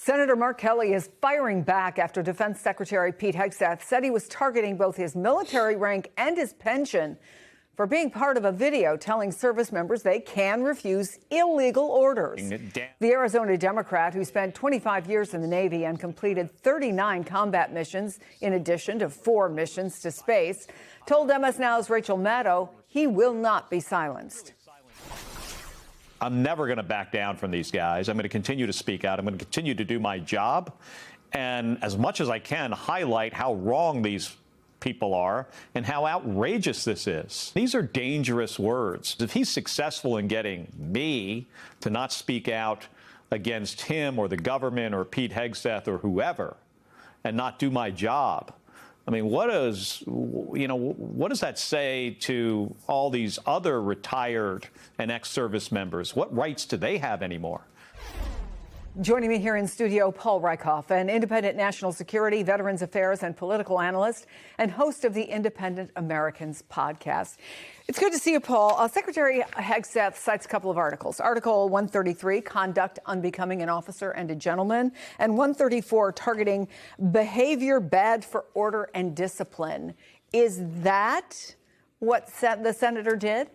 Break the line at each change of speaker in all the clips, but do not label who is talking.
Senator Mark Kelly is firing back after Defense Secretary Pete Hegseth said he was targeting both his military rank and his pension for being part of a video telling service members they can refuse illegal orders. The Arizona Democrat, who spent 25 years in the Navy and completed 39 combat missions, in addition to 4 missions to space, told MS Now's Rachel Maddow he will not be silenced.
I'm never going to back down from these guys. I'm going to continue to speak out. I'm going to continue to do my job. And as much as I can, highlight how wrong these people are and how outrageous this is. These are dangerous words. If he's successful in getting me to not speak out against him or the government or Pete Hegseth or whoever and not do my job, I mean, what does that say to all these other retired and ex-service members? What rights do they have anymore?
Joining me here in studio, Paul Rieckhoff, an independent national security, veterans affairs, and political analyst, and host of the Independent Americans podcast. It's good to see you, Paul. Secretary Hegseth cites a couple of articles. Article 133, conduct unbecoming an officer and a gentleman, and 134, targeting behavior bad for order and discipline. Is that what the senator did?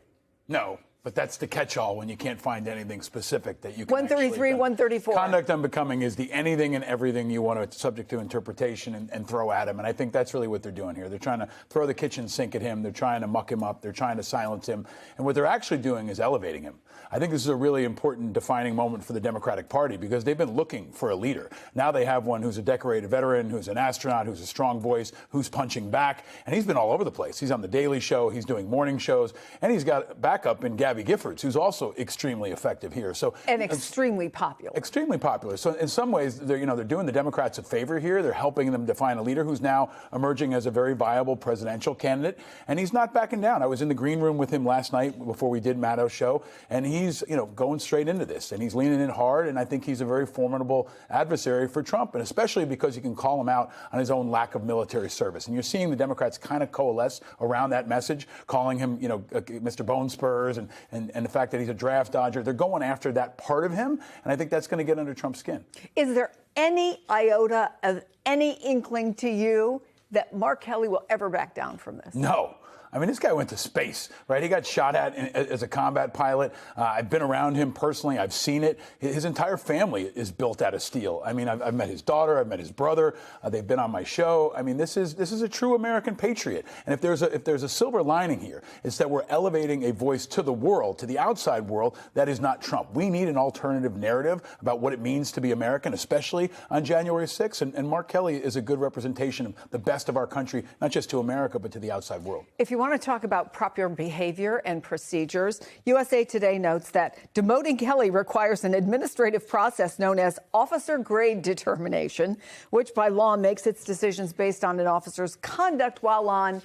No. But that's the catch-all when you can't find anything specific that you can
133, 134.
Conduct unbecoming is the anything and everything you want to subject to interpretation and throw at him. And I think that's really what they're doing here. They're trying to throw the kitchen sink at him. They're trying to muck him up. They're trying to silence him. And what they're actually doing is elevating him. I think this is a really important defining moment for the Democratic Party because they've been looking for a leader. Now they have one who's a decorated veteran, who's an astronaut, who's a strong voice, who's punching back. And he's been all over the place. He's on The Daily Show. He's doing morning shows. And he's got backup in Gabby Giffords, who's also extremely effective here.
And extremely popular.
Extremely popular. So in some ways, they're doing the Democrats a favor here. They're helping them define a leader who's now emerging as a very viable presidential candidate. And he's not backing down. I was in the green room with him last night before we did Maddow's show, and he's going straight into this, and he's leaning in hard. And I think he's a very formidable adversary for Trump, and especially because you can call him out on his own lack of military service. And you're seeing the Democrats kind of coalesce around that message, calling him, Mr. Bone Spurs and the fact that he's a draft dodger. They're going after that part of him, and I think that's going to get under Trump's skin.
Is there any iota of any inkling to you that Mark Kelly will ever back down from this?
No. I mean, this guy went to space, right? He got shot at as a combat pilot. I've been around him personally. I've seen it. His entire family is built out of steel. I mean, I've met his daughter. I've met his brother. They've been on my show. I mean, this is a true American patriot. And if there's a silver lining here, it's that we're elevating a voice to the world, to the outside world, that is not Trump. We need an alternative narrative about what it means to be American, especially on January 6th. And Mark Kelly is a good representation of the best of our country, not just to America, but to the outside world.
If you want to talk about proper behavior and procedures, USA Today notes that demoting Kelly requires an administrative process known as officer grade determination, which by law makes its decisions based on an officer's conduct while on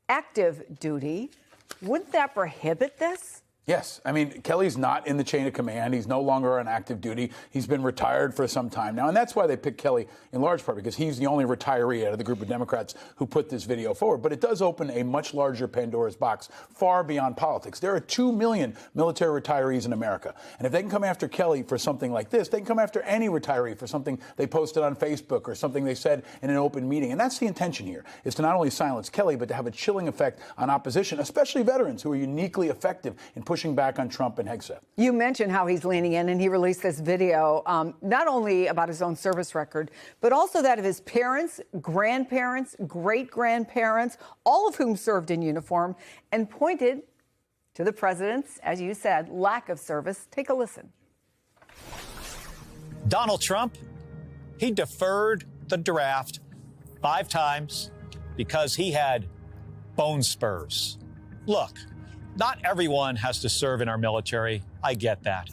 active duty. Wouldn't that prohibit this?
Yes. I mean, Kelly's not in the chain of command. He's no longer on active duty. He's been retired for some time now. And that's why they picked Kelly in large part, because he's the only retiree out of the group of Democrats who put this video forward. But it does open a much larger Pandora's box far beyond politics. There are 2 million military retirees in America. And if they can come after Kelly for something like this, they can come after any retiree for something they posted on Facebook or something they said in an open meeting. And that's the intention here, is to not only silence Kelly, but to have a chilling effect on opposition, especially veterans who are uniquely effective in pushing back on Trump and Hegseth.
You mentioned how he's leaning in, and he released this video, not only about his own service record, but also that of his parents, grandparents, great-grandparents, all of whom served in uniform, and pointed to the president's, as you said, lack of service. Take a listen.
Donald Trump, he deferred the draft 5 times because he had bone spurs. Look, not everyone has to serve in our military. I get that.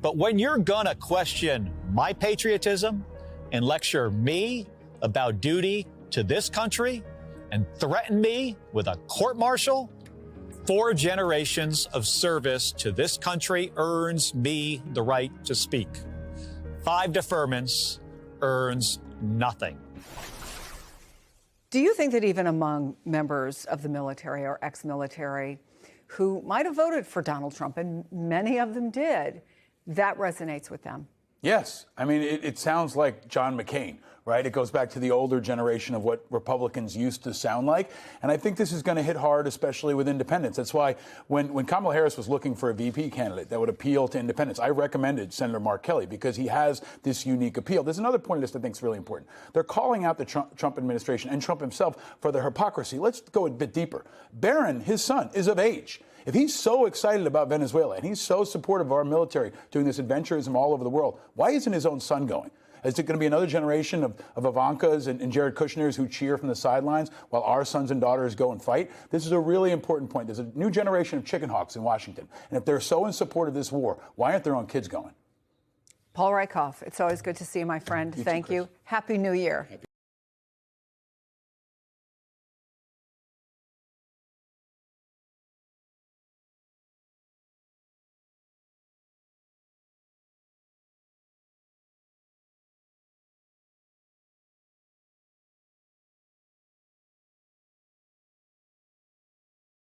But when you're gonna question my patriotism and lecture me about duty to this country and threaten me with a court-martial, 4 generations of service to this country earns me the right to speak. 5 deferments earns nothing.
Do you think that even among members of the military or ex-military who might have voted for Donald Trump, and many of them did, that resonates with them?
Yes. I mean, it sounds like John McCain, right? It goes back to the older generation of what Republicans used to sound like. And I think this is going to hit hard, especially with independents. That's why when Kamala Harris was looking for a VP candidate that would appeal to independents, I recommended Senator Mark Kelly because he has this unique appeal. There's another point of this that I think is really important. They're calling out the Trump administration and Trump himself for their hypocrisy. Let's go a bit deeper. Barron, his son, is of age. If he's so excited about Venezuela and he's so supportive of our military doing this adventurism all over the world, why isn't his own son going? Is it going to be another generation of Ivankas and Jared Kushners who cheer from the sidelines while our sons and daughters go and fight? This is a really important point. There's a new generation of chicken hawks in Washington. And if they're so in support of this war, why aren't their own kids going?
Paul Rieckhoff, it's always good to see you, my friend. Thank you. Happy New Year.